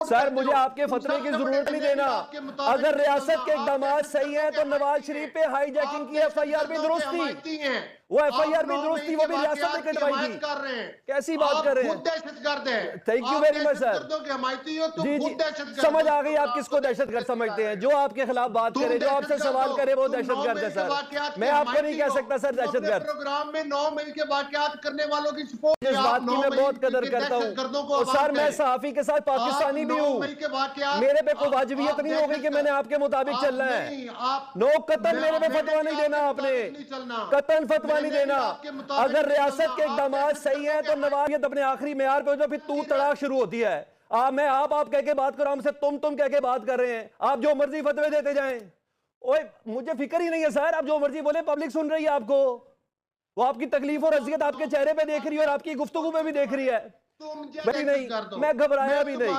Sir मुझे आपके फतवे की जरूरत नहीं देना। अगर रियासत के इकदाम सही हैं तो नवाज शरीफ पे हाईजैकिंग की एफआईआर भी दुरुस्त थी, वो एफआईआर भी दुरुस्त थी, वो भी रियासत ने कटवाई थी। कैसी बात कर रहे हैं? दहशतगर्द है। Thank you very much sir. जी जी, समझ आ गई आप किसको दहशतगर्द समझते हैं। जो आपके खिलाफ बात करे, जो आपसे सवाल करे, वो दहशतगर्द है सर। मैं आपको नहीं कह सकता सर दहशतगर्द। प्रोग्राम में 9 मई के वाकयात करने वालों की सपोर्ट, इस बात की मैं बहुत कदर करता हूँ। और सर मैं सहाफी के साथ पाकिस्तानी भी हूँ, मेरे पे कोई वाजिबियत नहीं होगी कि मैंने आपके मुताबिक चलना है। नो कतन मेरे पे फतवा नहीं देना, आपने कतन फतवा नहीं देना। अगर रियासत के इकदाम सही हैं तो नवाज अपने आखिरी मेयार पे तो फिर तू तड़ाक शुरू होती है। मैं आप कह के बात कर रहा हूं, हमसे तुम कह के बात कर रहे हैं। आप जो मर्जी फतवे देते जाएं। ओए मुझे फिक्र ही नहीं है सर, आप जो मर्जी बोले, पब्लिक सुन रही है आपको। वो आपकी तकलीफ और अजियत आपके चेहरे पे देख रही है और आपकी गुफ्तगू पे भी देख रही है। नहीं, मैं घबराया भी नहीं।